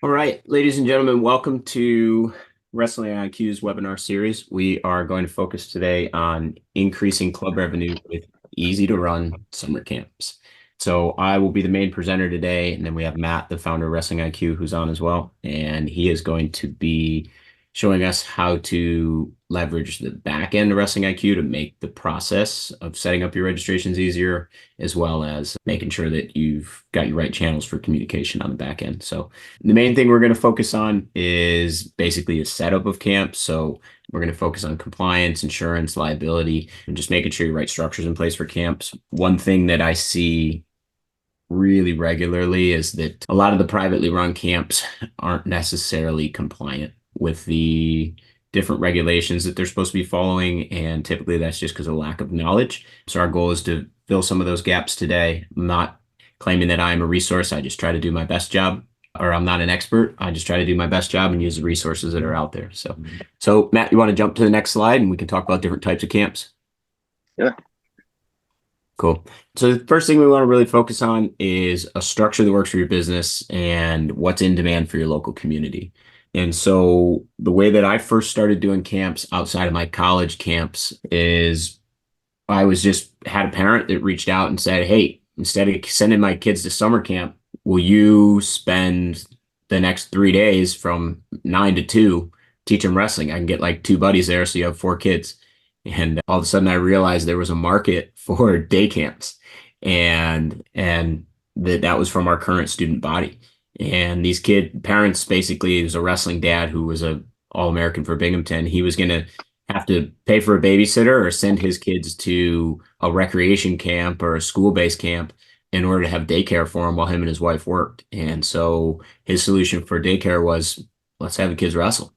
All right, ladies and gentlemen, welcome to Wrestling IQ's webinar series. We are going to focus today on increasing club revenue with easy to run summer camps. So I will be the main presenter today, and then we have Matt, the founder of Wrestling IQ, who's on as well, and he is going to be showing us how to leverage the back end of Wrestling IQ to make the process of setting up your registrations easier, as well as making sure that you've got your right channels for communication on the back end. So the main thing we're going to focus on is basically a setup of camp. So we're going to focus on compliance, insurance, liability, and just making sure your right structures in place for camps. One thing that I see really regularly is that a lot of the privately run camps aren't necessarily compliant with the different regulations that they're supposed to be following. And typically that's just because of lack of knowledge. So our goal is to fill some of those gaps today. I'm not claiming that I'm a resource. I just try to do my best job, or I'm not an expert. I just try to do my best job and use the resources that are out there. So Matt, you want to jump to the next slide and we can talk about different types of camps? Yeah. Cool. So the first thing we want to really focus on is a structure that works for your business and what's in demand for your local community. And so the way that I first started doing camps outside of my college camps is I was just had a parent that reached out and said, "Hey, instead of sending my kids to summer camp, will you spend the next 3 days from 9 to 2 teach them wrestling? I can get like two buddies there, so you have 4 kids." And all of a sudden I realized there was a market for day camps, and that was from our current student body. And these parents, basically, it was a wrestling dad who was a All-American for Binghamton. He was going to have to pay for a babysitter or send his kids to a recreation camp or a school-based camp in order to have daycare for him while him and his wife worked. And so his solution for daycare was, let's have the kids wrestle.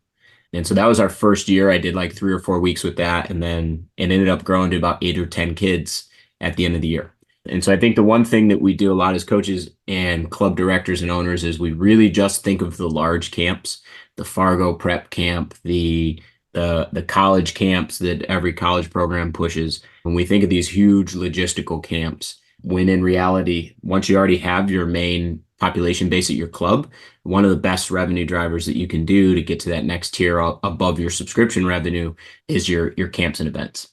And so that was our first year. I did like 3 or 4 weeks with that, and then it ended up growing to about 8 or 10 kids at the end of the year. And so I think the one thing that we do a lot as coaches and club directors and owners is we really just think of the large camps, the Fargo prep camp, the college camps that every college program pushes. When we think of these huge logistical camps, when in reality, once you already have your main population base at your club, one of the best revenue drivers that you can do to get to that next tier above your subscription revenue is your camps and events.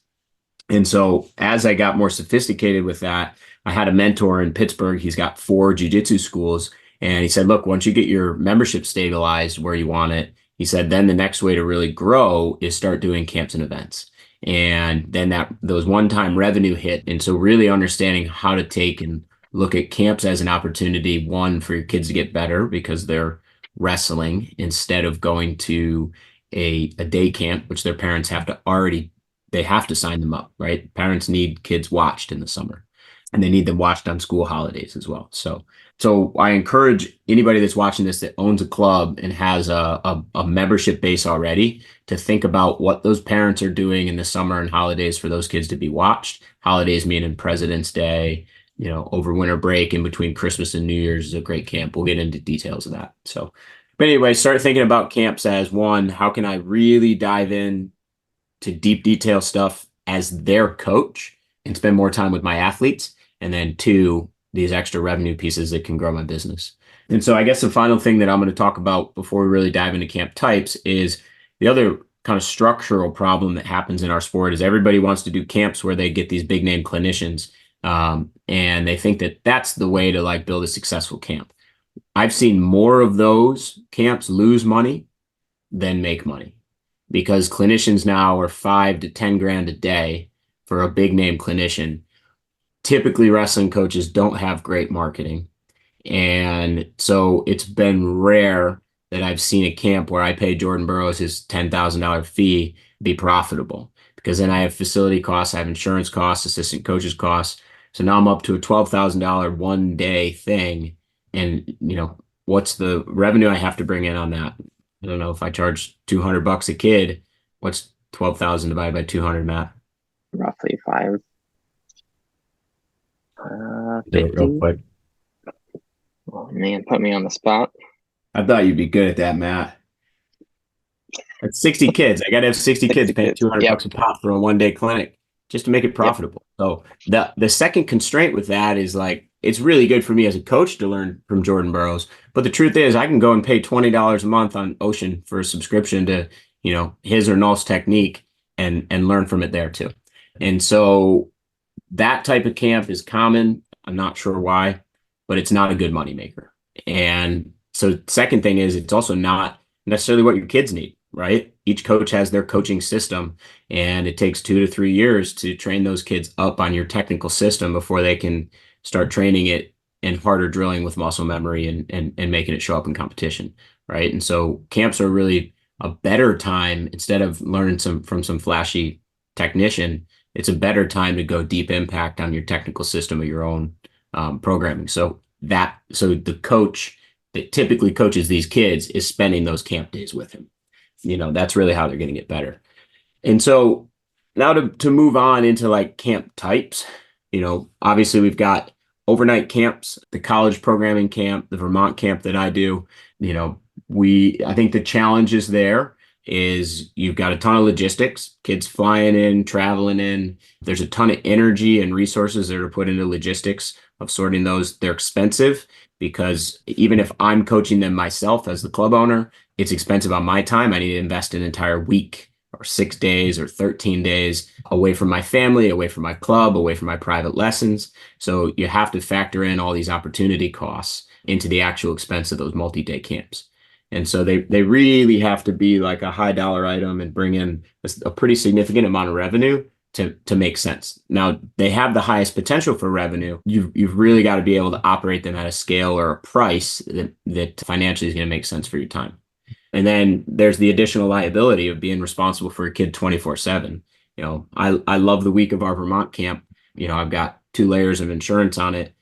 And so as I got more sophisticated with that, I had a mentor in Pittsburgh. He's got 4 jiu-jitsu schools. And he said, look, once you get your membership stabilized where you want it, he said, then the next way to really grow is start doing camps and events. And then those one-time revenue hit. And so really understanding how to take and look at camps as an opportunity, one, for your kids to get better because they're wrestling instead of going to a day camp, which their parents they have to sign them up, right? Parents need kids watched in the summer, and they need them watched on school holidays as well. So I encourage anybody that's watching this that owns a club and has a membership base already to think about what those parents are doing in the summer and holidays for those kids to be watched. Holidays meaning President's Day, over winter break, in between Christmas and New Year's is a great camp. We'll get into details of that. But anyway, start thinking about camps as, one, how can I really dive in to deep detail stuff as their coach and spend more time with my athletes? And then 2, these extra revenue pieces that can grow my business. And so I guess the final thing that I'm going to talk about before we really dive into camp types is the other kind of structural problem that happens in our sport is everybody wants to do camps where they get these big name clinicians. And they think that that's the way to like build a successful camp. I've seen more of those camps lose money than make money, because clinicians now are 5 to 10 grand a day for a big name clinician. Typically, wrestling coaches don't have great marketing. And so it's been rare that I've seen a camp where I pay Jordan Burroughs his $10,000 fee be profitable, because then I have facility costs, I have insurance costs, assistant coaches costs. So now I'm up to a $12,000 one day thing. And, what's the revenue I have to bring in on that? I don't know, if I charge $200 a kid, what's 12,000 divided by 200, Matt? Roughly 5. Do it real 50. quick. Oh man, put me on the spot. I thought you'd be good at that, Matt. That's 60 kids. I got to have 60 kids 60 paying kids. 200 Yep. bucks a pop for a one day clinic just to make it Yep. profitable. So the second constraint with that is like, it's really good for me as a coach to learn from Jordan Burroughs. But the truth is, I can go and pay $20 a month on Ocean for a subscription to, his or Null's technique and learn from it there too. And so that type of camp is common. I'm not sure why, but it's not a good moneymaker. And so, second thing is, it's also not necessarily what your kids need, right? Each coach has their coaching system, and it takes 2 to 3 years to train those kids up on your technical system before they can start training it and harder drilling with muscle memory and making it show up in competition, right? And so, camps are really a better time instead of learning from some flashy technician. It's a better time to go deep impact on your technical system of your own programming. So the coach that typically coaches these kids is spending those camp days with him. That's really how they're going to get better. And so now to move on into like camp types, obviously we've got overnight camps, the college programming camp, the Vermont camp that I do. I think the challenge is there is you've got a ton of logistics, kids flying in, traveling in. There's a ton of energy and resources that are put into logistics of sorting those. They're expensive because even if I'm coaching them myself as the club owner, it's expensive on my time. I need to invest an entire week or 6 days or 13 days away from my family, away from my club, away from my private lessons. So you have to factor in all these opportunity costs into the actual expense of those multi-day camps. And so they really have to be like a high dollar item and bring in a pretty significant amount of revenue to make sense. Now, they have the highest potential for revenue. You've really got to be able to operate them at a scale or a price that financially is going to make sense for your time. And then there's the additional liability of being responsible for a kid 24/7. I love the week of our Vermont camp. I've got 2 layers of insurance on it,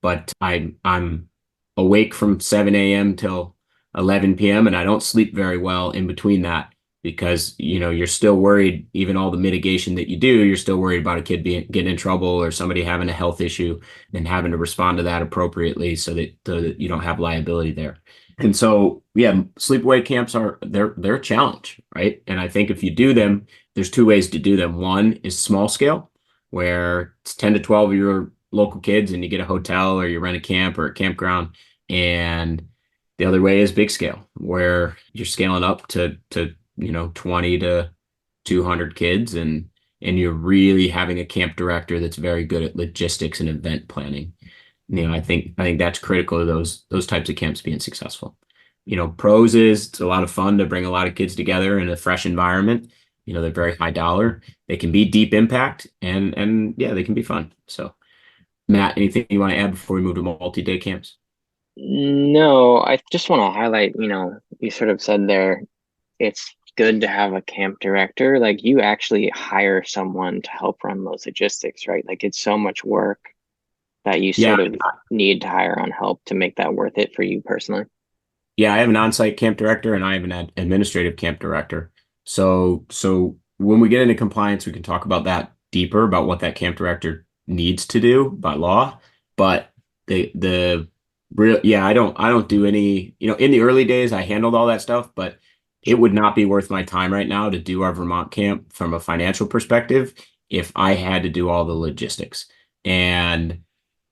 but I'm awake from 7 a.m. till 11 p.m. and I don't sleep very well in between that because you're still worried. Even all the mitigation that you do, you're still worried about a kid getting in trouble or somebody having a health issue and having to respond to that appropriately so that you don't have liability there. And so, yeah, sleepaway camps they're a challenge, right? And I think if you do them, there's 2 ways to do them. One is small scale, where it's 10 to 12 of your local kids and you get a hotel or you rent a camp or a campground. And the other way is big scale, where you're scaling up to 20 to 200 kids and you're really having a camp director that's very good at logistics and event planning. I think that's critical to those types of camps being successful. Pros is it's a lot of fun to bring a lot of kids together in a fresh environment. They're very high dollar. They can be deep impact and yeah, they can be fun. So Matt, anything you want to add before we move to multi-day camps? No, I just want to highlight, you sort of said there, it's good to have a camp director. Like you actually hire someone to help run those logistics, right? Like it's so much work that you Yeah, sort of need to hire on help to make that worth it for you personally. yeah, I have an on-site camp director and I have an administrative camp director. So when we get into compliance, we can talk about that deeper about what that camp director needs to do by law. But the real, yeah, I don't do any, in the early days I handled all that stuff, but it would not be worth my time right now to do our Vermont camp from a financial perspective if I had to do all the logistics and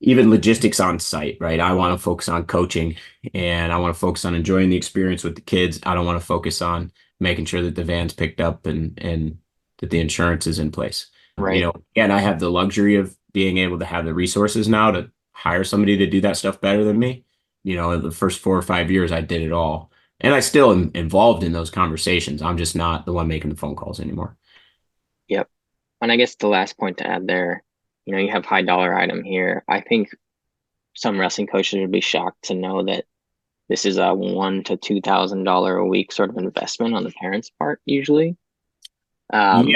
even logistics on site, right? I want to focus on coaching and I want to focus on enjoying the experience with the kids. I don't want to focus on making sure that the van's picked up and that the insurance is in place. Right. And I have the luxury of being able to have the resources now to hire somebody to do that stuff better than me. The first 4 or 5 years, I did it all. And I still am involved in those conversations. I'm just not the one making the phone calls anymore. Yep. And I guess the last point to add there, you have high dollar item here. I think some wrestling coaches would be shocked to know that this is a $1,000 to $2,000 a week sort of investment on the parents' part usually. Yeah, Um,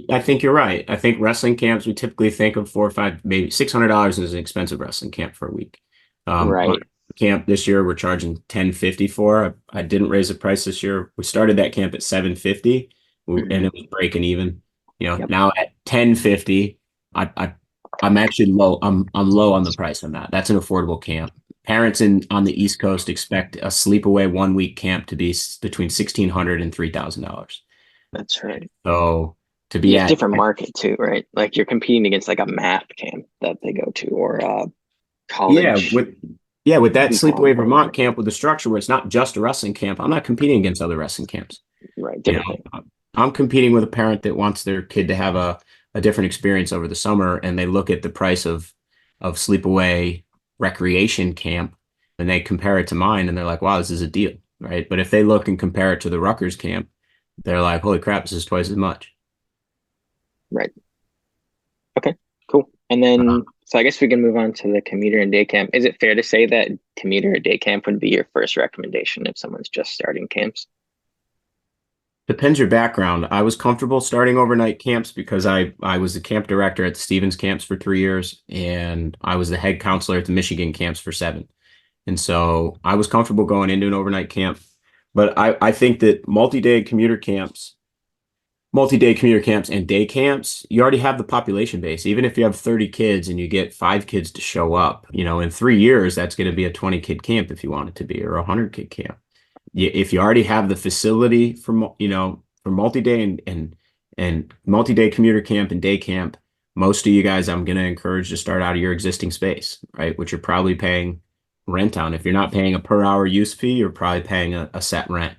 I think you're right. I think wrestling camps, we typically think of 4 or 5, maybe $600 is an expensive wrestling camp for a week. Our right. camp this year, we're charging 1050 for. I didn't raise the price this year. We started that camp at 750 and Mhm. it was breaking even. Yep. Now at 1050, I'm actually low. I'm low on the price on that. That's an affordable camp. Parents on the East Coast expect a sleepaway 1 week camp to be between $1,600 and $3,000. That's right. So to And be it's at, different market too, right? Like you're competing against like a math camp that they go to or Yeah, college with that become Sleepaway Vermont camp with the structure where it's not just a wrestling camp, I'm not competing against other wrestling camps. right, You different thing. know, I'm competing with a parent that wants their kid to have a different experience over the summer, and they look at the price of Sleepaway recreation camp and they compare it to mine, and they're like, "Wow, this is a deal," right? But if they look and compare it to the Rutgers camp, they're like, "Holy crap, this is twice as much." Right. Okay, cool. And then, so I guess we can move on to the commuter and day camp. Is it fair to say that commuter or day camp would be your first recommendation if someone's just starting camps? Depends your background. I was comfortable starting overnight camps because I was the camp director at the Stevens camps for 3 years, and I was the head counselor at the Michigan camps for 7. And so I was comfortable going into an overnight camp. But I think that multi-day commuter camps and day camps, you already have the population base. Even if you have 30 kids and you get 5 kids to show up, in 3 years, that's going to be a 20-kid camp if you want it to be, or a 100-kid camp. If you already have the facility for multi-day and multi-day commuter camp and day camp, most of you guys, I'm going to encourage to start out of your existing space, right? Which you're probably paying rent on. If you're not paying a per hour use fee, you're probably paying a set rent.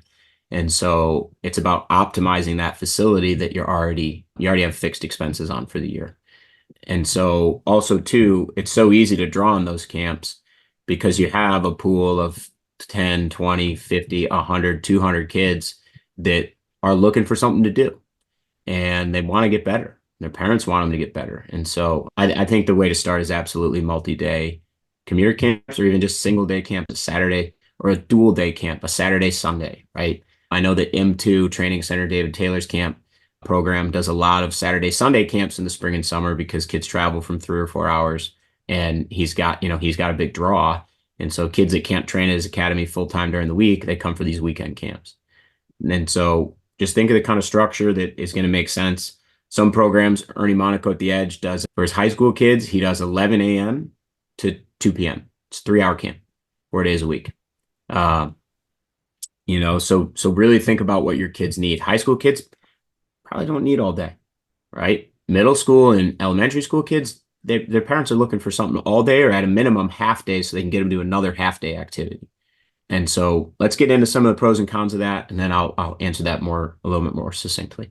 And so it's about optimizing that facility that you already have fixed expenses on for the year. And so also too, it's so easy to draw on those camps because you have a pool of 10, 20, 50, 100, 200 kids that are looking for something to do and they want to get better. Their parents want them to get better. And so I think the way to start is absolutely multi-day commuter camps or even just single day camp, a Saturday or a dual day camp, a Saturday, Sunday, right? I know that M2 Training Center, David Taylor's camp program does a lot of Saturday, Sunday camps in the spring and summer because kids travel from 3 or 4 hours and he's got a big draw. And so kids that can't train at his academy full time during the week, they come for these weekend camps. And so just think of the kind of structure that is going to make sense. Some programs, Ernie Monaco at the Edge does for his high school kids, he does 11 a.m. to 2 p.m. It's a 3 hour camp, 4 days a week. So really think about what your kids need. High school kids probably don't need all day, right? Middle school and elementary school kids, their parents are looking for something all day or at a minimum half day so they can get them to another half day activity. And so let's get into some of the pros and cons of that, and then I'll answer that a little bit more succinctly.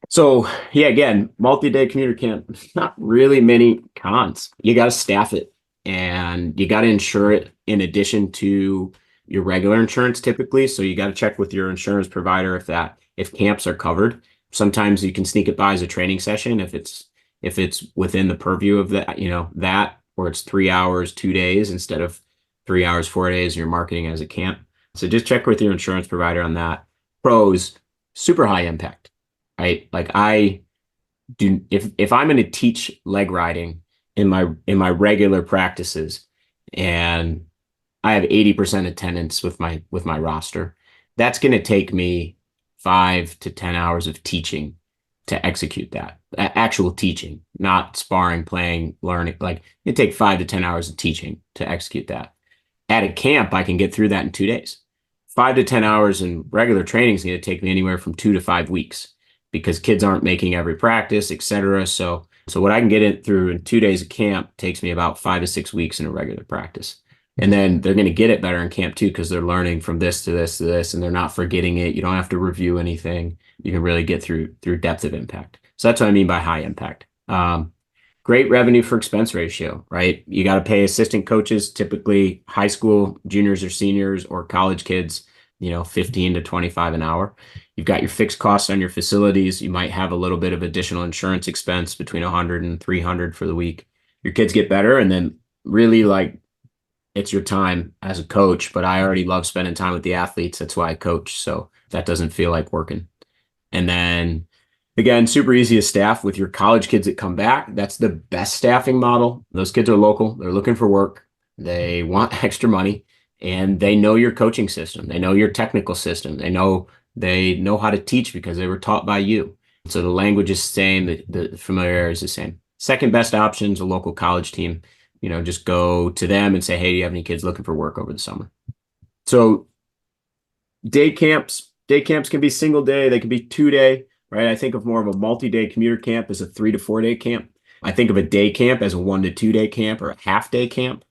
So yeah, again, multi-day commuter camp, not really many cons. You got to staff it and you got to insure it in addition to your regular insurance typically. So you got to check with your insurance provider if camps are covered. Sometimes you can sneak it by as a training session if it's within the purview of that, or it's 3 hours, 2 days instead of 3 hours, 4 days, and you're marketing as a camp. So just check with your insurance provider on that. Pros, super high impact, right? Like I do, if I'm going to teach leg riding in my regular practices and I have 80% attendance with my roster, that's going to take me 5 to 10 hours of teaching to execute that. Actual teaching, not sparring, playing, learning. Like it take 5 to 10 hours of teaching to execute that. At a camp, I can get through that in 2 days. 5 to 10 hours in regular training is going to take me anywhere from 2 to 5 weeks because kids aren't making every practice, etc. So what I can get it through in 2 days of camp takes me about 5 to 6 weeks in a regular practice. And then they're going to get it better in camp too because they're learning from this to this to this, and they're not forgetting it. You don't have to review anything. You can really get through depth of impact. So that's what I mean by high impact. Great revenue for expense ratio, right? You got to pay assistant coaches, typically high school juniors or seniors or college kids, 15 to 25 an hour. You've got your fixed costs on your facilities. You might have a little bit of additional insurance expense between 100 and 300 for the week. Your kids get better, and then really like it's your time as a coach, but I already love spending time with the athletes. That's why I coach. So that doesn't feel like working. And then again, super easy to staff with your college kids that come back. That's the best staffing model. Those kids are local. They're looking for work. They want extra money and they know your coaching system. They know your technical system. They know how to teach because they were taught by you. So the language is the same. The familiarity is the same. Second best option is a local college team. Just go to them and say, hey, do you have any kids looking for work over the summer? So day camps can be single day. They can be 2 day, right? I think of more of a multi-day commuter camp as a 3 to 4 day camp. I think of a day camp as a 1 to 2 day camp or a half day camp.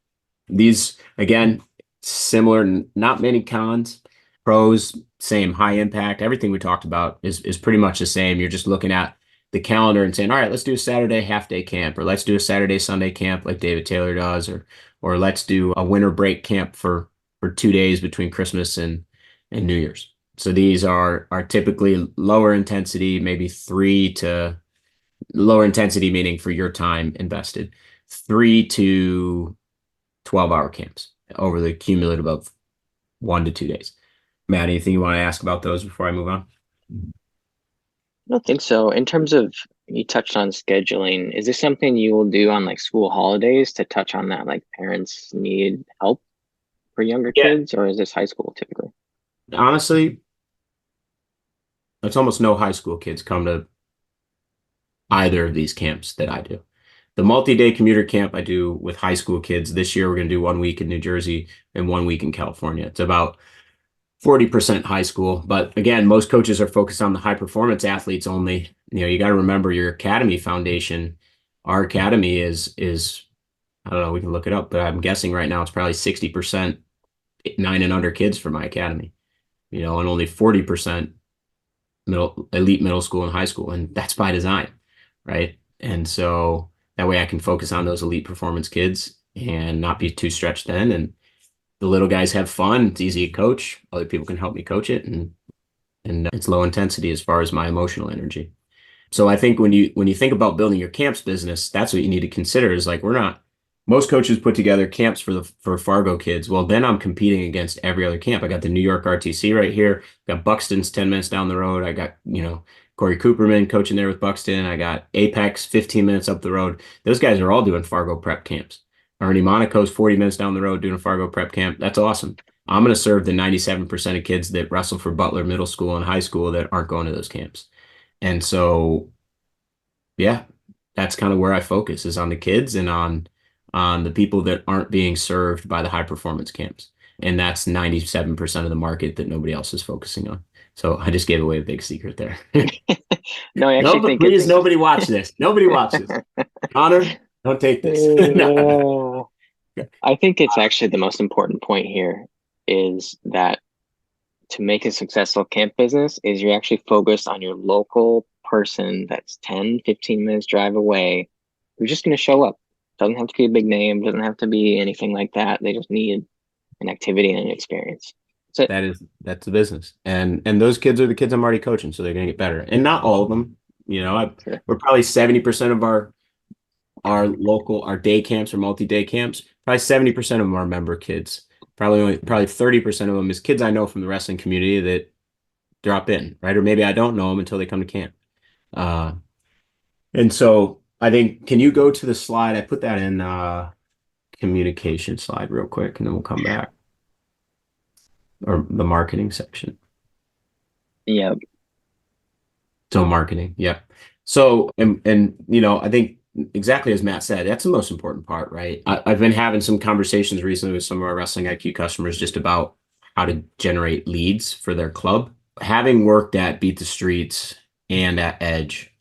These, again, similar, not many cons. Pros, same, high impact. Everything we talked about is pretty much the same. You're just looking at the calendar and saying, all right, let's do a Saturday half day camp, or let's do a Saturday Sunday camp like David Taylor does, or let's do a winter break camp for 2 days between Christmas and New Year's. So these are typically lower intensity, maybe three to lower intensity, meaning for your time invested, 3 to 12 hour camps over the cumulative of 1 to 2 days. Matt, anything you want to ask about those before I move on? I don't think so. In terms of, you touched on scheduling, is this something you will do on like school holidays to touch on that, like parents need help for younger Yeah, kids, or is this high school typically? honestly, it's almost no high school kids come to either of these camps that I do. The multi-day commuter camp I do with high school kids. This year, we're going to do 1 week in New Jersey and 1 week in California. It's about 40% high school. But again, most coaches are focused on the high performance athletes only. You got to remember your academy foundation. Our academy is I don't know, we can look it up, but I'm guessing right now it's probably 60% 9 and under kids for my academy, and only 40% elite middle school and high school. And that's by design, right? And so that way I can focus on those elite performance kids and not be too stretched thin. And the little guys have fun. It's easy to coach. Other people can help me coach it. And it's low intensity as far as my emotional energy. So I think when you think about building your camps business, that's what you need to consider is like we're not most coaches put together camps for Fargo kids. Well, then I'm competing against every other camp. I got the New York RTC right here. Got Buxton's 10 minutes down the road. I got, Corey Cooperman coaching there with Buxton. I got Apex 15 minutes up the road. Those guys are all doing Fargo prep camps. Ernie Monaco's 40 minutes down the road doing a Fargo prep camp. That's awesome. I'm going to serve the 97% of kids that wrestle for Butler Middle School and high school that aren't going to those camps. And so, yeah, that's kind of where I focus is on the kids and on the people that aren't being served by the high performance camps. And that's 97% of the market that nobody else is focusing on. So I just gave away a big secret there. No, I No, actually but think please, it's nobody watch this. Nobody watch this. Connor, don't take this. No. uh, I think it's actually the most important point here is that to make a successful camp business is you're actually focused on your local person that's 10, 15 minutes drive away who's just going to show up. Doesn't have to be a big name, doesn't have to be anything like that. They just need an activity and an experience. That's it. That's the business. And those kids are the kids I'm already coaching, so they're gonna get better. And not all of them. Sure. We're probably 70% of our day camps or multi-day camps. Probably 70% of them are member kids. Probably 30% of them is kids I know from the wrestling community that drop in, right? Or maybe I don't know them until they come to camp. Uh, and so I think, can you go to the slide? I put that in communication slide real quick, and then we'll come back. Or the marketing section. Yeah. So marketing, yeah. So and I think exactly as Matt said, that's the most important part, right? I've been having some conversations recently with some of our Wrestling IQ customers just about how to generate leads for their club. Having worked at Beat the Streets and at Edge,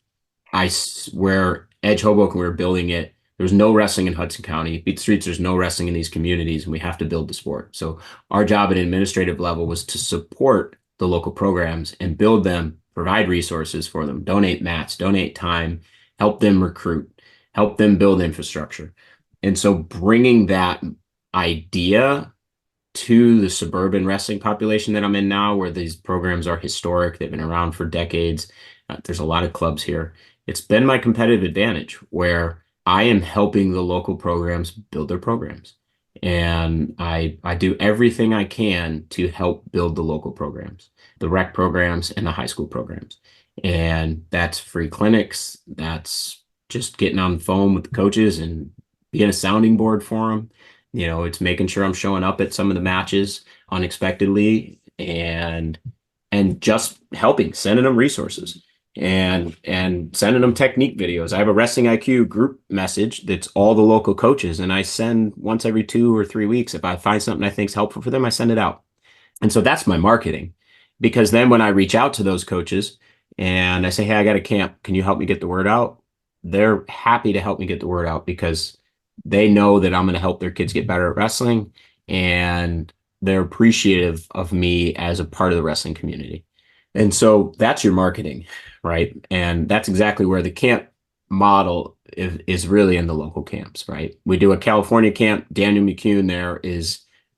where Edge Hoboken we were building it, there was no wrestling in Hudson County. Beat the Streets, there's no wrestling in these communities, and we have to build the sport. So our job at an administrative level was to support the local programs and build them, provide resources for them, donate mats, donate time, help them recruit, help them build infrastructure. And so bringing that idea to the suburban wrestling population that I'm in now, where these programs are historic, they've been around for decades. There's a lot of clubs here. It's been my competitive advantage where I am helping the local programs build their programs. And I do everything I can to help build the local programs, the rec programs and the high school programs. And that's free clinics. That's just getting on the phone with the coaches and being a sounding board for them. It's making sure I'm showing up at some of the matches unexpectedly and just helping, sending them resources and sending them technique videos. I have a Wrestling IQ group message that's all the local coaches, and I send once every 2 or 3 weeks. If I find something I think is helpful for them, I send it out. And so that's my marketing. Because then when I reach out to those coaches and I say, hey, I got a camp, can you help me get the word out? They're happy to help me get the word out because they know that I'm going to help their kids get better at wrestling, and they're appreciative of me as a part of the wrestling community. And so that's your marketing, right? And that's exactly where the camp model is really in the local camps, right? We do a California camp. Daniel McCune there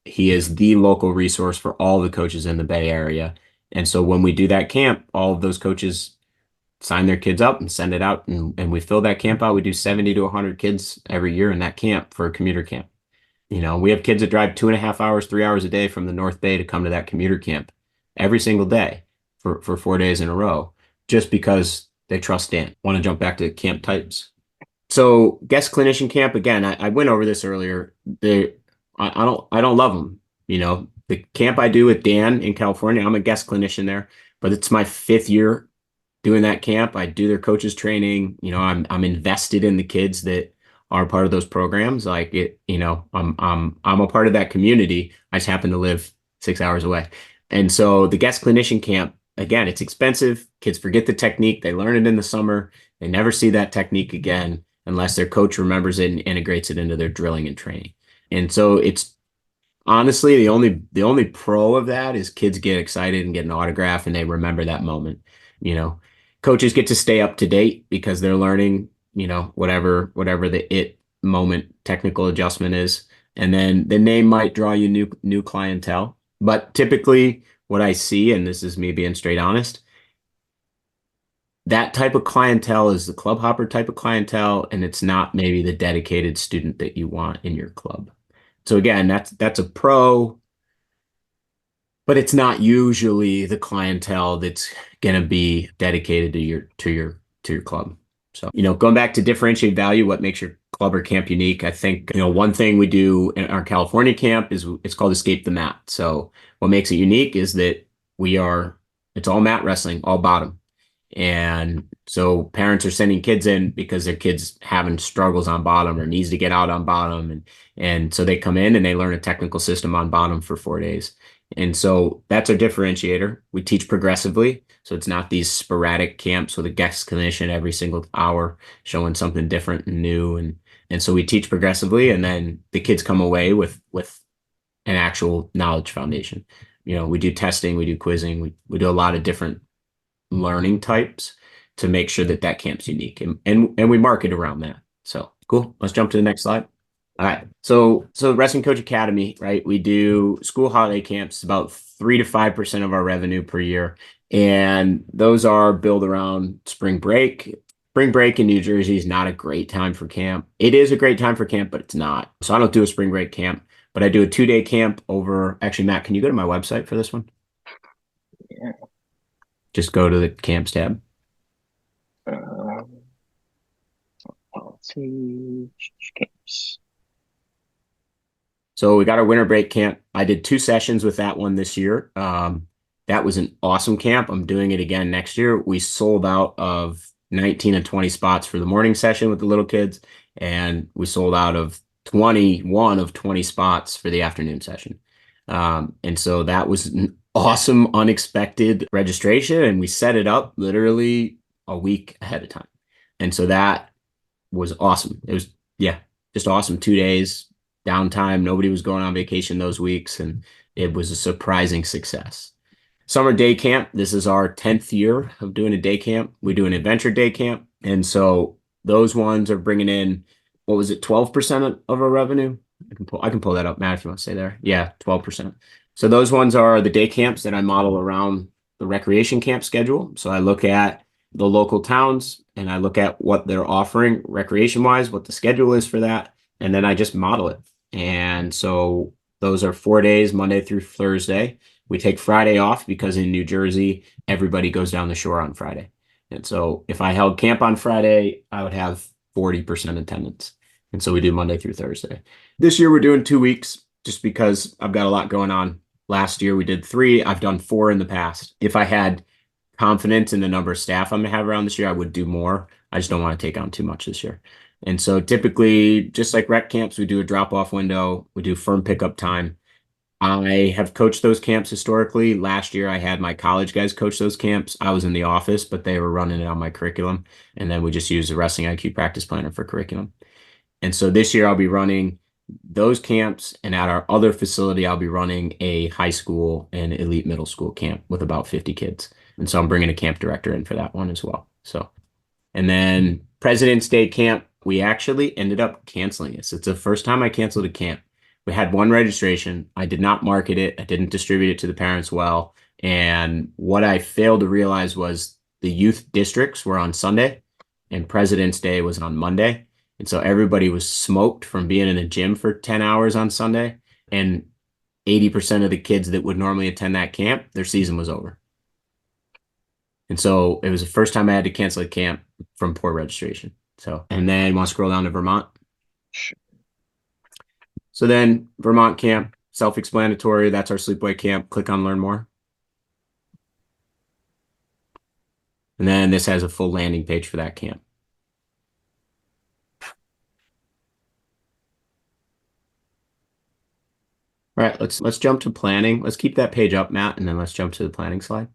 he is the local resource for all the coaches in the Bay Area. And so when we do that camp, all of those coaches sign their kids up and send it out, and we fill that camp out. We do 70 to 100 kids every year in that camp for a commuter camp. We have kids that drive 2.5 hours, 3 hours a day from the North Bay to come to that commuter camp every single day for 4 days in a row, just because they trust Dan. Want to jump back to camp types? So guest clinician camp, again, I went over this earlier. I don't love them. The camp I do with Dan in California, I'm a guest clinician there, but it's my 5th year doing that camp. I do their coaches training. I'm invested in the kids that are part of those programs. Like it, I'm a part of that community. I just happen to live 6 hours away. And so the guest clinician camp, again, it's expensive. Kids forget the technique. They learn it in the summer. They never see that technique again unless their coach remembers it and integrates it into their drilling and training. And so it's honestly the only pro of that is kids get excited and get an autograph and they remember that moment. You know, Coaches get to stay up to date because they're learning, whatever the it moment technical adjustment is. And then the name might draw you new clientele. But typically what I see, and this is me being straight honest, that type of clientele is the club hopper type of clientele, and it's not maybe the dedicated student that you want in your club. So again, that's a pro, but it's not usually the clientele that's going to be dedicated to your club. So, going back to differentiate value, what makes your club or camp unique? I think, one thing we do in our California camp is it's called Escape the Mat. So what makes it unique is that it's all mat wrestling, all bottom. And so parents are sending kids in because their kids having struggles on bottom or needs to get out on bottom. And so they come in and they learn a technical system on bottom for 4 days. And so that's our differentiator. We teach progressively. So it's not these sporadic camps with a guest clinician every single hour showing something different and new. And so we teach progressively, and then the kids come away with an actual knowledge foundation. We do testing, we do quizzing, we do a lot of different learning types to make sure that camp's unique, and we market around that. So cool. Let's jump to the next slide. All right. So Wrestling Coach Academy, right? We do school holiday camps, about 3 to 5% of our revenue per year. And those are built around spring break. Spring break in New Jersey is not a great time for camp. It is a great time for camp, but it's not. So I don't do a spring break camp, but I do a 2-day camp over. Actually, Matt, can you go to my website for this one? Yeah. Just go to the camps tab. Policy camps. So we got our winter break camp. I did 2 sessions with that one this year. That was an awesome camp. I'm doing it again next year. We sold out of 19 and 20 spots for the morning session with the little kids, and we sold out of 21 of 20 spots for the afternoon session. And so that was an awesome, unexpected registration, and we set it up literally a week ahead of time. And so that was awesome. It was, yeah, just awesome. 2 days, downtime. Nobody was going on vacation those weeks, and it was a surprising success. Summer day camp. This is our 10th year of doing a day camp. We do an adventure day camp. And so those ones are bringing in, what was it, 12% of our revenue? I can pull that up, Matt, if you want to say there. Yeah, 12%. So those ones are the day camps that I model around the recreation camp schedule. So I look at the local towns and I look at what they're offering recreation wise, what the schedule is for that. And then I just model it. And so those are 4 days, Monday through Thursday. We take Friday off because in New Jersey, everybody goes down the shore on Friday. And so if I held camp on Friday, I would have 40% attendance. And so we do Monday through Thursday. This year we're doing 2 weeks just because I've got a lot going on. Last year we did 3. I've done 4 in the past. If I had confidence in the number of staff I'm going to have around this year, I would do more. I just don't want to take on too much this year. And so typically, just like rec camps, we do a drop-off window. We do firm pickup time. I have coached those camps historically. Last year, I had my college guys coach those camps. I was in the office, but they were running it on my curriculum. And then we just used the WrestlingIQ practice planner for curriculum. And so this year I'll be running those camps, and at our other facility, I'll be running a high school and elite middle school camp with about 50 kids. And so I'm bringing a camp director in for that one as well. So, and then President's Day camp, we actually ended up canceling this. It's the first time I canceled a camp. We had one registration. I did not market it. I didn't distribute it to the parents well. And what I failed to realize was the youth districts were on Sunday and President's Day was on Monday. And so everybody was smoked from being in the gym for 10 hours on Sunday. And 80% of the kids that would normally attend that camp, their season was over. And so it was the first time I had to cancel a camp from poor registration. So, and then you want to scroll down to Vermont. So then Vermont camp, self-explanatory. That's our sleepaway camp. Click on learn more. And then this has a full landing page for that camp. All right, let's jump to planning. Let's keep that page up, Matt, and then let's jump to the planning slide.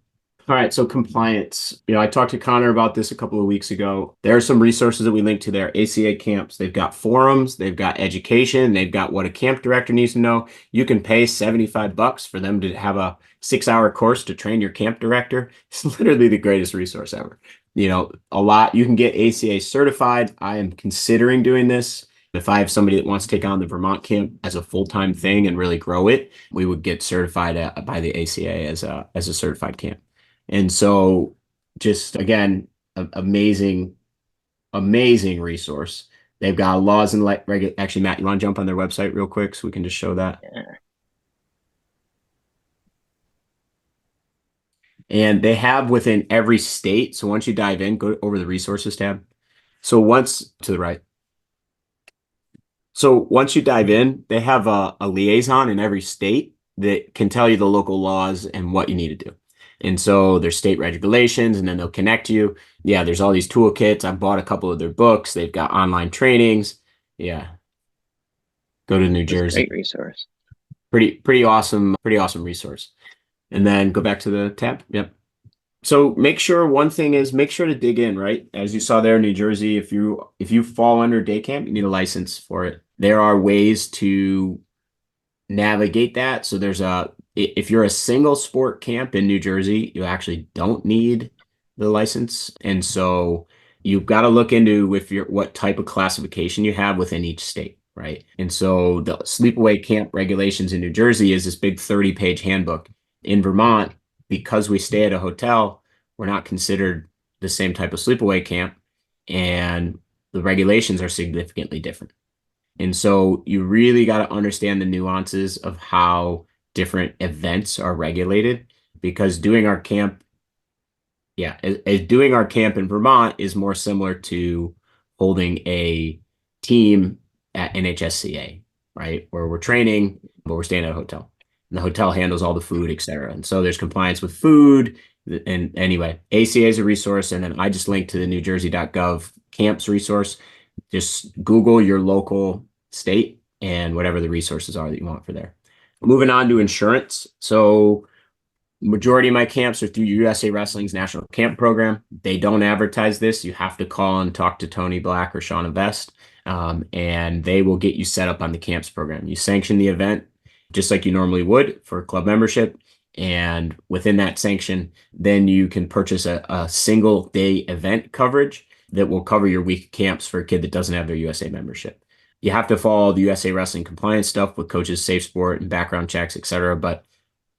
All right, so compliance. I talked to Connor about this a couple of weeks ago. There are some resources that we link to their ACA camps. They've got forums, they've got education, they've got what a camp director needs to know. You can pay $75 for them to have a 6-hour course to train your camp director. It's literally the greatest resource ever. A lot. You can get ACA certified. I am considering doing this. If I have somebody that wants to take on the Vermont camp as a full-time thing and really grow it, we would get certified by the ACA as a certified camp. And so just again, amazing, amazing resource. They've got laws and actually, Matt, you want to jump on their website real quick so we can just show that? Yeah. And they have within every state. So once you dive in, go over the resources tab. So once to the right. So once you dive in, they have a liaison in every state that can tell you the local laws and what you need to do. And so there's state regulations, and then they'll connect you. Yeah, there's all these toolkits. I bought a couple of their books. They've got online trainings. Yeah. Go to New Jersey. Great resource. Pretty awesome resource. And then go back to the tab. Yep. So one thing is make sure to dig in, right? As you saw there in New Jersey, if you fall under day camp, you need a license for it. There are ways to navigate that. So if you're a single sport camp in New Jersey, you actually don't need the license. And so you've got to look into what type of classification you have within each state, right? And so the sleepaway camp regulations in New Jersey is this big 30-page handbook. In Vermont, because we stay at a hotel, we're not considered the same type of sleepaway camp, and the regulations are significantly different. And so you really got to understand the nuances of how different events are regulated, because doing our camp in Vermont is more similar to holding a team at NHSCA, right? Where we're training, but we're staying at a hotel. And the hotel handles all the food, et cetera. And so there's compliance with food. And anyway, ACA is a resource. And then I just linked to the newjersey.gov camps resource. Just Google your local state and whatever the resources are that you want for there. Moving on to insurance. So majority of my camps are through USA Wrestling's National Camp Program. They don't advertise this. You have to call and talk to Tony Black or Shauna Vest, and they will get you set up on the camps program. You sanction the event just like you normally would for club membership. And within that sanction, then you can purchase a single day event coverage that will cover your week camps for a kid that doesn't have their USA membership. You have to follow the USA Wrestling compliance stuff with coaches, safe sport, and background checks, et cetera. But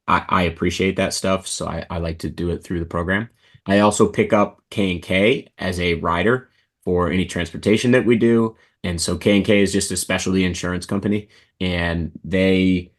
I appreciate that stuff, so I like to do it through the program. I also pick up K&K as a rider for any transportation that we do. And so K&K is just a specialty insurance company, and they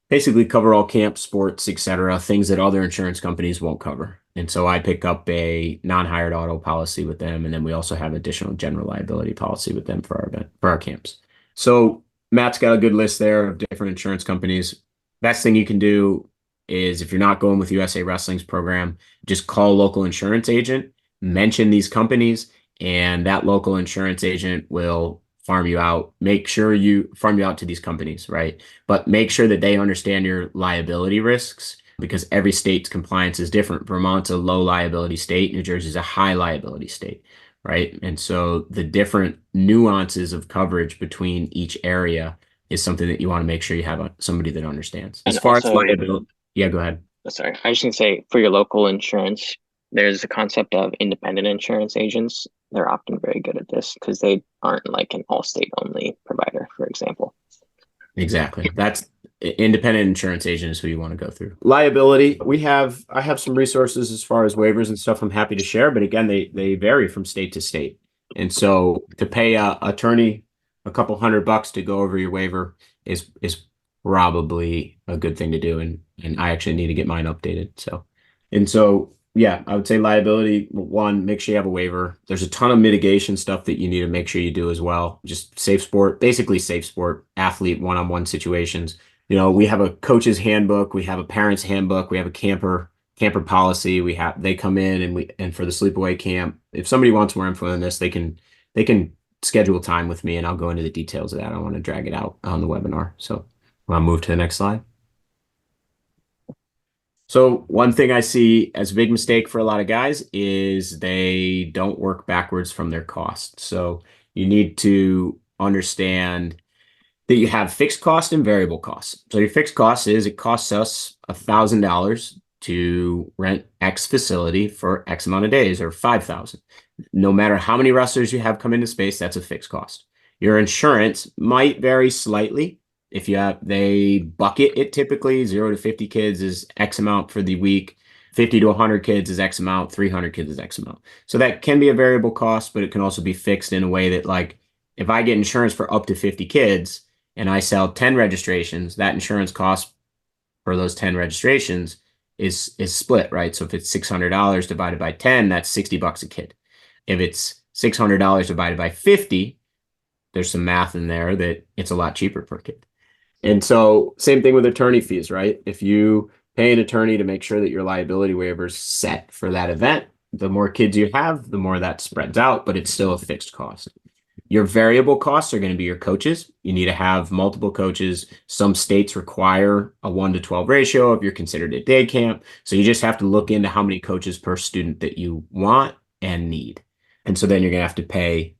basically cover all camp, sports, et cetera, things that other insurance companies won't cover. And so I pick up a non-hired auto policy with them, and then we also have additional general liability policy with them for our camps. So Matt's got a good list there of different insurance companies. Best thing you can do is, if you're not going with USA Wrestling's program, just call a local insurance agent, mention these companies, and that local insurance agent will farm you out. Make sure you farm you out to these companies, right? But make sure that they understand your liability risks, because every state's compliance is different. Vermont's a low liability state. New Jersey's a high liability state. right? And so the different nuances of coverage between each area is something that you want to make sure you have somebody that understands. As And far as also, liability, yeah, go ahead. sorry, I was just gonna say for your local insurance, there's a concept of independent insurance agents. They're often very good at this because they aren't like an all-state only provider, for example. Exactly. That's independent insurance agent is who you want to go through. Liability, I have some resources as far as waivers and stuff I'm happy to share, but again, they vary from state to state. And so to pay a attorney a couple $100 to go over your waiver is probably a good thing to do. And I actually need to get mine updated. So yeah, I would say liability, one, make sure you have a waiver. There's a ton of mitigation stuff that you need to make sure you do as well. Just safe sport, basically safe sport, athlete one-on-one situations. We have a coach's handbook, we have a parent's handbook, we have a camper policy. They come in and for the sleepaway camp, if somebody wants more info on this, they can schedule time with me and I'll go into the details of that. I don't want to drag it out on the webinar. So I'll move to the next slide. So one thing I see as a big mistake for a lot of guys is they don't work backwards from their costs. So you need to understand that you have fixed cost and variable costs. So your fixed cost is it costs us $1,000 to rent X facility for X amount of days or 5,000. No matter how many wrestlers you have come into space, that's a fixed cost. Your insurance might vary slightly. If you have, they bucket it typically 0 to 50 kids is X amount for the week. 50 to 100 kids is X amount, 300 kids is X amount. So that can be a variable cost, but it can also be fixed in a way that like if I get insurance for up to 50 kids, and I sell 10 registrations, that insurance cost for those 10 registrations is split, right? So if it's $600 divided by 10, that's $60 a kid. If it's $600 divided by 50, there's some math in there that it's a lot cheaper per kid. And so same thing with attorney fees, right? If you pay an attorney to make sure that your liability waiver is set for that event, the more kids you have, the more that spreads out, but it's still a fixed cost. Your variable costs are going to be your coaches. You need to have multiple coaches. Some states require a 1 to 12 ratio if you're considered a day camp. So you just have to look into how many coaches per student that you want and need. And so then you're going to have to pay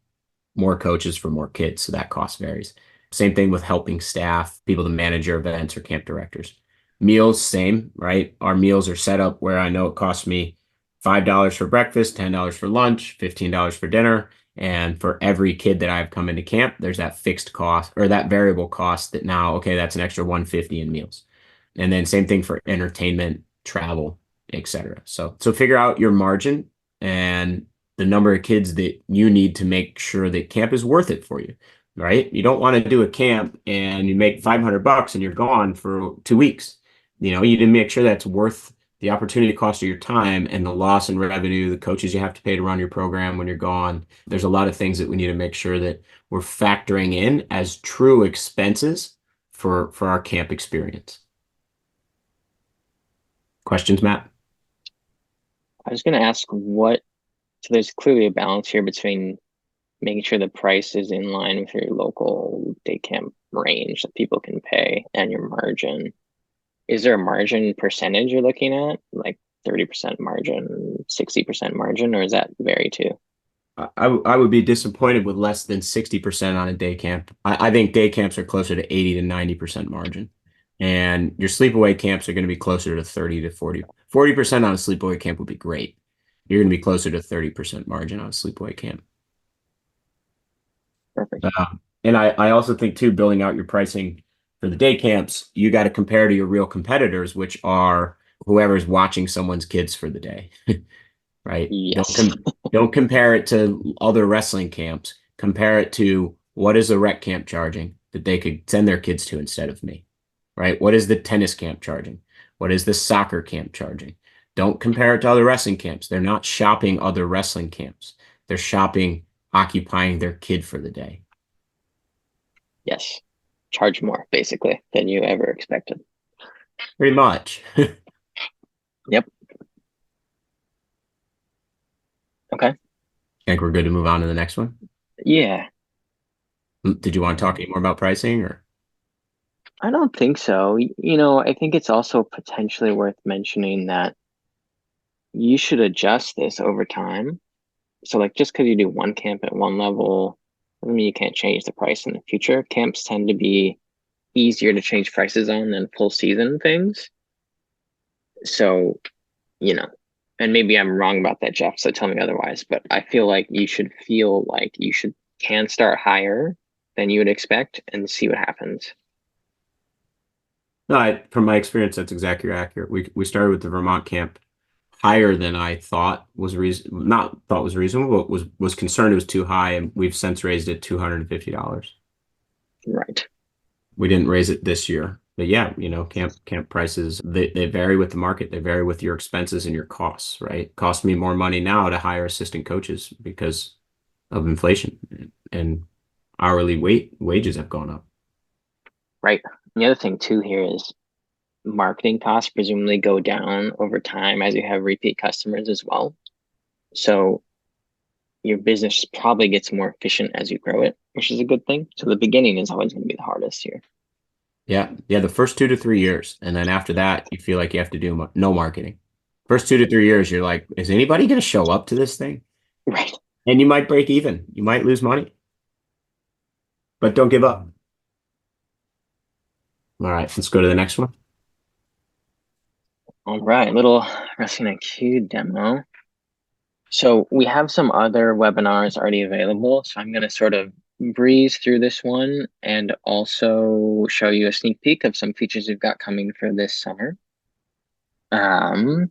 more coaches for more kids. So that cost varies. Same thing with helping staff, people to manage your events or camp directors. Meals, same, right? Our meals are set up where I know it costs me $5 for breakfast, $10 for lunch, $15 for dinner. And for every kid that I've come into camp, there's that fixed cost or that variable cost that now, okay, that's an extra 150 in meals. And then same thing for entertainment, travel, etc. So figure out your margin and the number of kids that you need to make sure that camp is worth it for you, right? You don't want to do a camp and you make $500 and you're gone for 2 weeks. You need to make sure that's worth the opportunity cost of your time and the loss in revenue, the coaches you have to pay to run your program when you're gone. There's a lot of things that we need to make sure that we're factoring in as true expenses for our camp experience. Questions, Matt? I was gonna ask so there's clearly a balance here between making sure the price is in line with your local day camp range that people can pay and your margin. Is there a margin percentage you're looking at, like 30% margin, 60% margin, or is that vary too? I would be disappointed with less than 60% on a day camp. I think day camps are closer to 80 to 90% margin. And your sleepaway camps are going to be closer to 30 to 40. 40% on a sleepaway camp would be great. You're going to be closer to 30% margin on a sleepaway camp. Perfect. And I also think too, building out your pricing for the day camps, you got to compare to your real competitors, which are whoever's watching someone's kids for the day, right? Yes. Don't compare it to other wrestling camps. Compare it to what is a rec camp charging that they could send their kids to instead of me, right? What is the tennis camp charging? What is the soccer camp charging? Don't compare it to other wrestling camps. They're not shopping other wrestling camps. They're shopping, occupying their kid for the day. Yes. Charge more, basically, than you ever expected. Pretty much. Yep. Okay. I think we're good to move on to the next one. Yeah. Did you want to talk any more about pricing or? I don't think so. I think it's also potentially worth mentioning that you should adjust this over time. So like just because you do one camp at one level doesn't mean you can't change the price in the future. Camps tend to be easier to change prices on than full season things. So, you know, and maybe I'm wrong about that, Jeff, so tell me otherwise, but I feel like you should feel like you should can start higher than you would expect and see what happens. No, from my experience, that's exactly accurate. We started with the Vermont camp higher than I thought was reason not thought was reasonable, but was concerned it was too high, and we've since raised it $250. Right. We didn't raise it this year. But yeah, camp prices they vary with the market. They vary with your expenses and your costs, right? It costs me more money now to hire assistant coaches because of inflation and hourly wages have gone up. Right. And the other thing too here is marketing costs presumably go down over time as you have repeat customers as well. So your business probably gets more efficient as you grow it, which is a good thing. So the beginning is always going to be the hardest here. Yeah, yeah, the first 2 to 3 years, and then after that, you feel like you have to do no marketing. First 2 to 3 years, you're like, is anybody going to show up to this thing? Right. And you might break even, you might lose money, but don't give up. All right, let's go to the next one. All right. Little Wrestling IQ demo. So we have some other webinars already available. So I'm going to sort of breeze through this one and also show you a sneak peek of some features we've got coming for this summer. Um,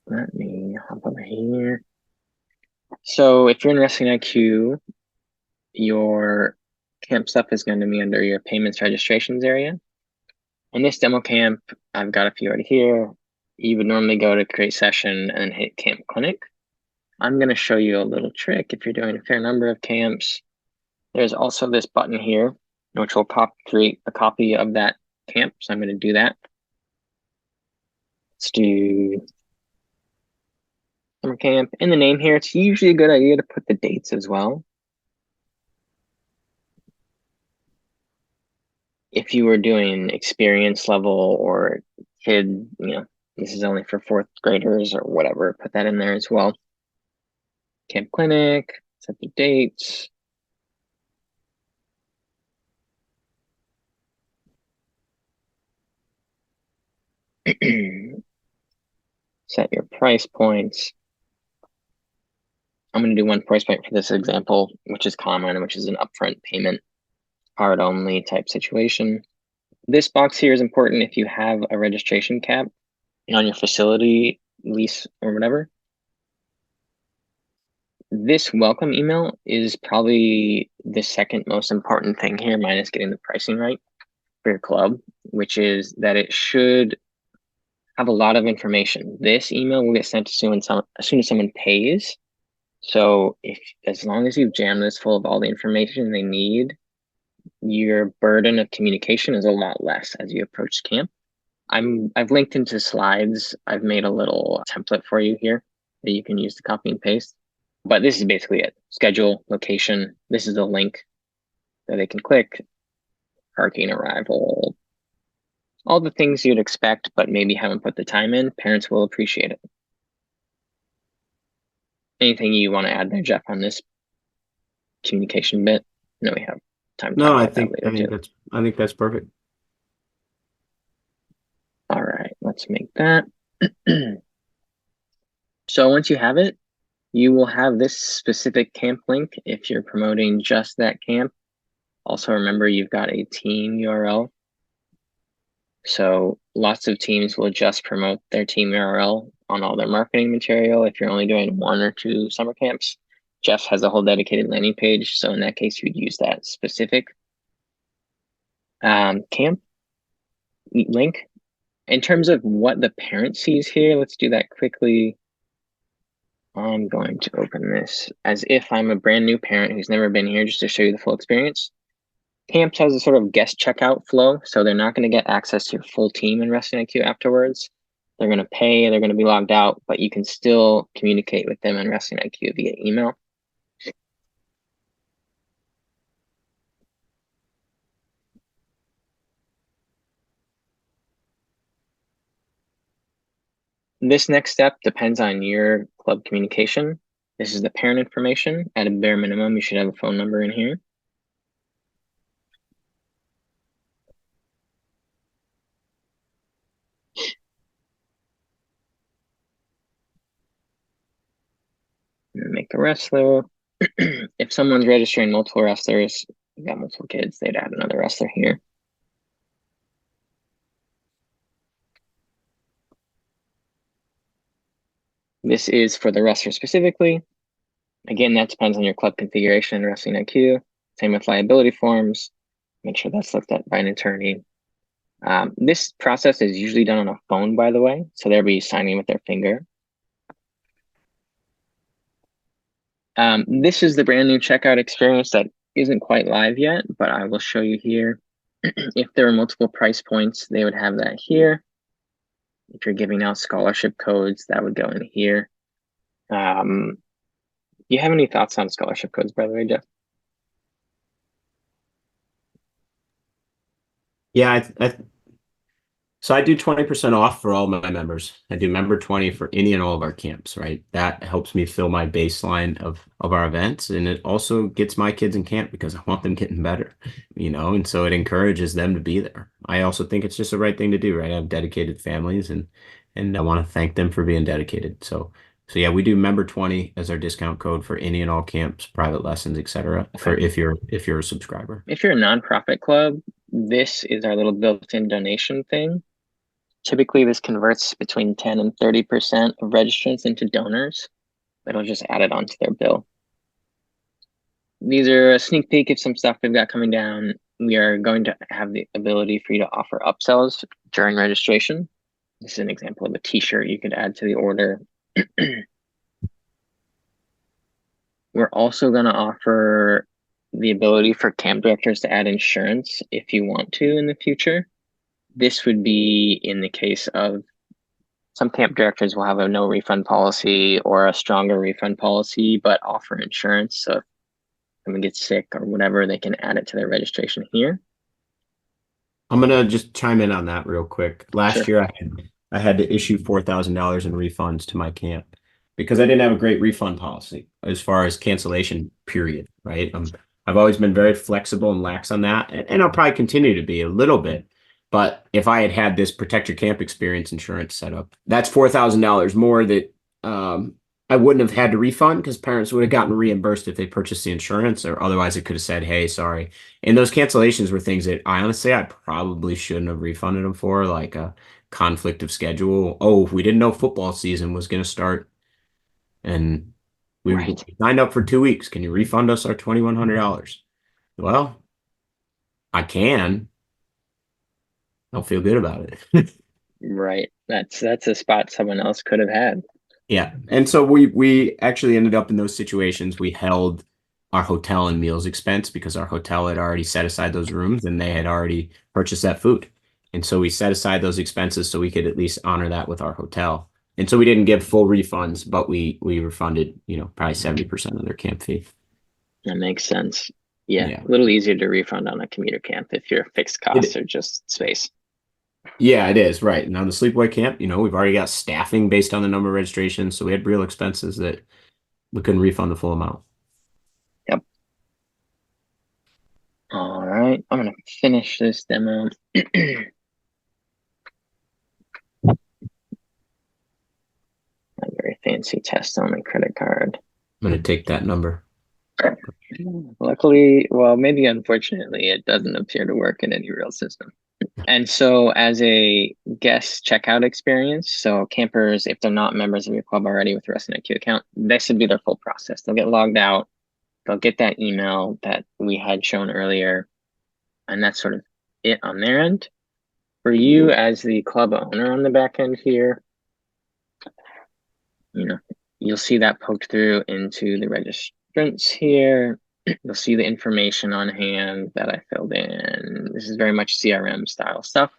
Let me hop over here. So if you're in Wrestling IQ, your camp stuff is going to be under your payments registrations area. In this demo camp, I've got a few right here. You would normally go to create session and then hit camp clinic. I'm going to show you a little trick if you're doing a fair number of camps. There's also this button here, which will create a copy of that camp. So I'm going to do that. Let's do summer camp. In the name here, it's usually a good idea to put the dates as well. If you were doing experience level or kid, this is only for fourth graders or whatever, put that in there as well. Camp clinic, set the dates. Set your price points. I'm going to do one price point for this example, which is common, which is an upfront payment, card only type situation. This box here is important if you have a registration cap on your facility lease or whatever. This welcome email is probably the second most important thing here, minus getting the pricing right for your club, which is that it should have a lot of information. This email will get sent as soon as someone pays. So as long as you've jammed this full of all the information they need, your burden of communication is a lot less as you approach camp. I've linked into slides. I've made a little template for you here that you can use to copy and paste. But this is basically it. Schedule, location. This is the link that they can click. Parking, arrival, all the things you'd expect, but maybe haven't put the time in. Parents will appreciate it. Anything you want to add there, Jeff, on this communication bit? No, we have time to talk No, I about that think later I think too. that's I think that's perfect. All right, let's make that. So once you have it, you will have this specific camp link if you're promoting just that camp. Also, remember you've got a team URL. So lots of teams will just promote their team URL on all their marketing material. If you're only doing one or two summer camps, Jeff has a whole dedicated landing page. So in that case, you'd use that specific camp link. In terms of what the parent sees here, let's do that quickly. I'm going to open this as if I'm a brand new parent who's never been here, just to show you the full experience. Camps has a sort of guest checkout flow, so they're not going to get access to your full team in Wrestling IQ afterwards. They're going to pay, they're going to be logged out, but you can still communicate with them in Wrestling IQ via email. This next step depends on your club communication. This is the parent information. At a bare minimum, you should have a phone number in here. Make a wrestler. If someone's registering multiple wrestlers, you got multiple kids, they'd add another wrestler here. This is for the wrestler specifically. Again, that depends on your club configuration and WrestlingIQ. Same with liability forms. Make sure that's looked at by an attorney. This process is usually done on a phone, by the way, so they'll be signing with their finger. This is the brand new checkout experience that isn't quite live yet, but I will show you here. If there are multiple price points, they would have that here. If you're giving out scholarship codes, that would go in here. Do you have any thoughts on scholarship codes, by the way, Jeff? Yeah, so I do 20% off for all my members. I do member 20 for any and all of our camps, right? That helps me fill my baseline of our events. And it also gets my kids in camp because I want them getting better, and so it encourages them to be there. I also think it's just the right thing to do, right? I have dedicated families and I want to thank them for being dedicated. So yeah, we do member 20 as our discount code for any and all camps, private lessons, etc. Okay. for if you're a subscriber. If you're a nonprofit club, this is our little built-in donation thing. Typically, this converts between 10 and 30% of registrants into donors. It'll just add it onto their bill. These are a sneak peek of some stuff we've got coming down. We are going to have the ability for you to offer upsells during registration. This is an example of a t-shirt you could add to the order. We're also going to offer the ability for camp directors to add insurance if you want to in the future. This would be in the case of some camp directors will have a no refund policy or a stronger refund policy, but offer insurance. So if someone gets sick or whatever, they can add it to their registration here. I'm gonna just chime in on that real quick. Last Sure. year, I had to issue $4,000 in refunds to my camp because I didn't have a great refund policy as far as cancellation period, right? I've always been very flexible and lax on that, and I'll probably continue to be a little bit. But if I had had this protect your camp experience insurance set up, that's $4,000 more that I wouldn't have had to refund because parents would have gotten reimbursed if they purchased the insurance, or otherwise it could have said, "Hey, sorry." And those cancellations were things that I probably shouldn't have refunded them for, like a conflict of schedule. Oh, we didn't know football season was going to start and we Right. signed up for 2 weeks. Can you refund us our $2,100? Well, I can. I don't feel good about it. Right. That's a spot someone else could have had. Yeah. And so we actually ended up in those situations. We held our hotel and meals expense because our hotel had already set aside those rooms and they had already purchased that food. And so we set aside those expenses so we could at least honor that with our hotel. And so we didn't give full refunds, but we refunded, probably 70% of their camp fee. That makes sense. Yeah. Yeah. A little easier to refund on a commuter camp if your fixed costs It, are just space. yeah, it is. Right. And on the sleepaway camp, we've already got staffing based on the number of registrations. So we had real expenses that we couldn't refund the full amount. Yep. All right. I'm going to finish this demo. A very fancy test on my credit card. I'm going to take that number. Luckily, well, maybe unfortunately, it doesn't appear to work in any real system. And so as a guest checkout experience, so campers, if they're not members of your club already with a WrestlingIQ account, this would be their full process. They'll get logged out, they'll get that email that we had shown earlier, and that's sort of it on their end. For you as the club owner on the back end here, you'll see that poked through into the registrants here. You'll see the information on hand that I filled in. This is very much CRM style stuff.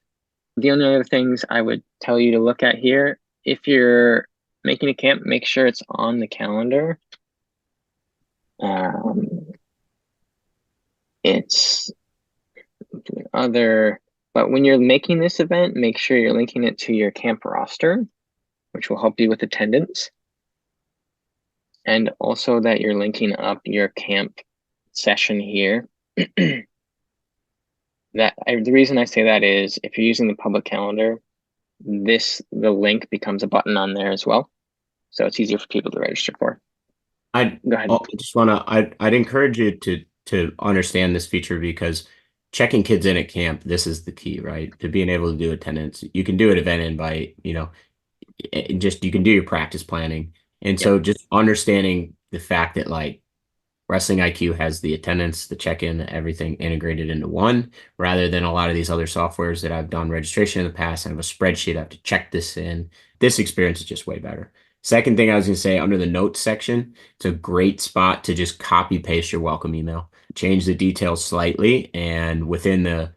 The only other things I would tell you to look at here, if you're making a camp, make sure it's on the calendar. It's but when you're making this event, make sure you're linking it to your camp roster. which will help you with attendance, and also that you're linking up your camp session here. The reason I say that is if you're using the public calendar, the link becomes a button on there as well. So it's easier for people to register for. I'd Go ahead. I just wanna I'd encourage you to understand this feature because checking kids in at camp, this is the key, right? To being able to do attendance. You can do an event invite, just you can do your practice planning. And Yep. so just understanding the fact that like Wrestling IQ has the attendance, the check-in, everything integrated into one, rather than a lot of these other softwares that I've done registration in the past. I have a spreadsheet. I have to check this in. This experience is just way better. Second thing I was going to say, under the notes section, it's a great spot to just copy paste your welcome email, change the details slightly, and within the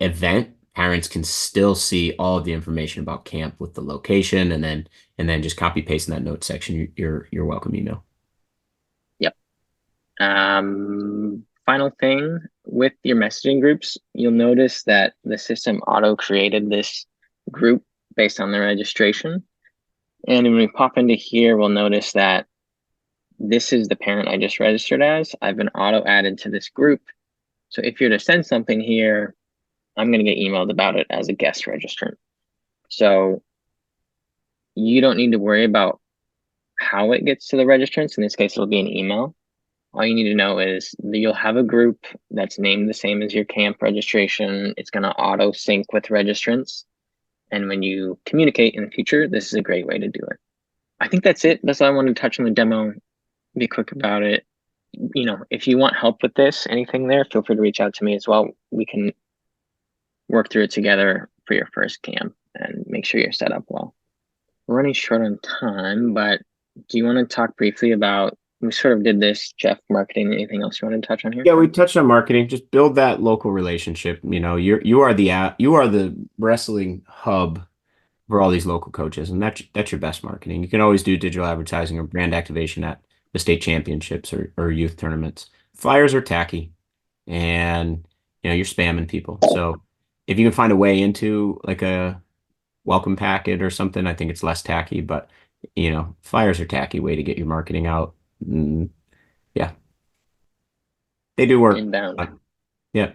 event, parents can still see all of the information about camp with the location, and then just copy paste in that notes section your welcome email. Yep. Final thing with your messaging groups, you'll notice that the system auto created this group based on the registration. And when we pop into here, we'll notice that this is the parent I just registered as. I've been auto added to this group. So if you're to send something here, I'm going to get emailed about it as a guest registrant. So you don't need to worry about how it gets to the registrants. In this case, it'll be an email. All you need to know is that you'll have a group that's named the same as your camp registration. It's going to auto sync with registrants. And when you communicate in the future, this is a great way to do it. I think that's it. That's all I wanted to touch on the demo. Be quick about it. If you want help with this, anything there, feel free to reach out to me as well. We can work through it together for your first camp and make sure you're set up well. We're running short on time, but do you want to talk briefly about, we sort of did this, Jeff, marketing, anything else you want to touch on here? Yeah, we touched on marketing. Just build that local relationship. You are the wrestling hub for all these local coaches, and that's your best marketing. You can always do digital advertising or brand activation at the state championships or youth tournaments. Flyers are tacky, and you're spamming people. So if you can find a way into like a welcome packet or something, I think it's less tacky. But flyers are tacky way to get your marketing out. Yeah, they do work. Inbound. Yeah.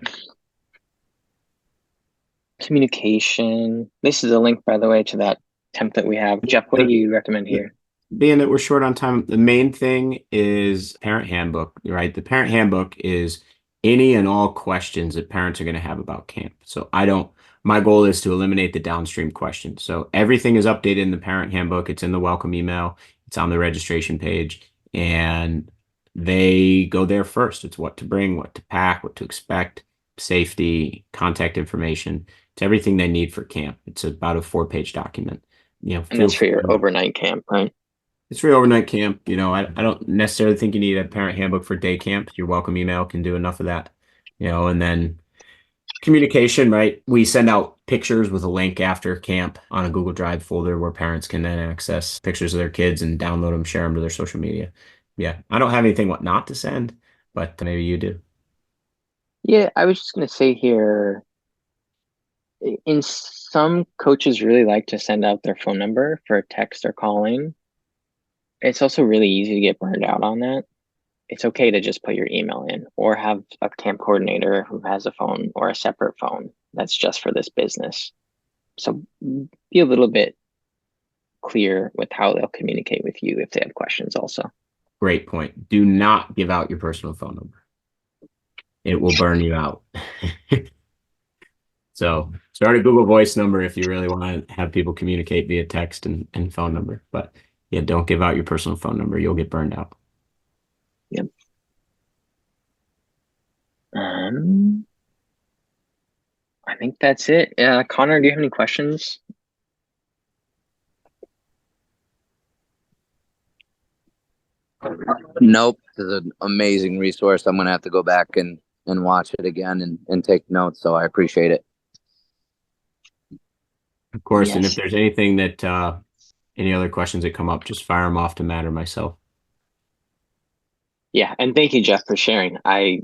Communication. This is a link, by the way, to that template we have. Jeff, what do you recommend here? Being that we're short on time, the main thing is parent handbook, right? The parent handbook is any and all questions that parents are going to have about camp. So my goal is to eliminate the downstream questions. So everything is updated in the parent handbook. It's in the welcome email. It's on the registration page, and they go there first. It's what to bring, what to pack, what to expect, safety, contact information. It's everything they need for camp. It's about a 4-page document. And Feel that's for free. your overnight camp, right? It's free overnight camp. I don't necessarily think you need a parent handbook for day camp. Your welcome email can do enough of that. And then communication, right? We send out pictures with a link after camp on a Google Drive folder where parents can then access pictures of their kids and download them, share them to their social media. Yeah, I don't have anything what not to send, but maybe you do. Yeah, I was just going to say here, in some coaches really like to send out their phone number for a text or calling. It's also really easy to get burned out on that. It's okay to just put your email in or have a camp coordinator who has a phone or a separate phone that's just for this business. So be a little bit clear with how they'll communicate with you if they have questions also. Great point. Do not give out your personal phone number. It will burn you out. So start a Google Voice number if you really want to have people communicate via text and phone number. But yeah, don't give out your personal phone number. You'll get burned out. Yep. I think that's it. Connor, do you have any questions? Nope. This is an amazing resource. I'm going to have to go back and watch it again and take notes. So I appreciate it. Of course. And if Yes. there's anything any other questions that come up, just fire them off to Matt or myself. Yeah, and thank you, Jeff, for sharing. I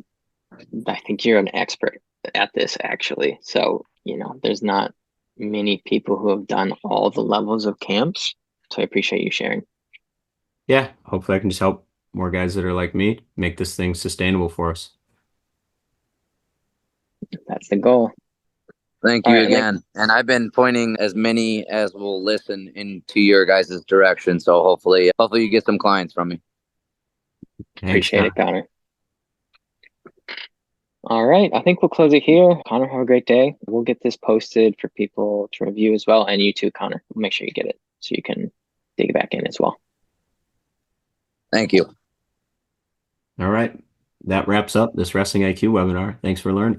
think you're an expert at this, actually. So, there's not many people who have done all the levels of camps. So I appreciate you sharing. Yeah, hopefully I can just help more guys that are like me make this thing sustainable for us. That's the goal. Thank All you right, again. And I've been pointing as many as will listen into your guys' direction. So hopefully you get some clients from me. Thanks, appreciate Connor. it, Connor. All right, I think we'll close it here. Connor, have a great day. We'll get this posted for people to review as well. And you too, Connor. Make sure you get it so you can dig back in as well. Thank you. All right. That wraps up this Wrestling IQ webinar. Thanks for learning.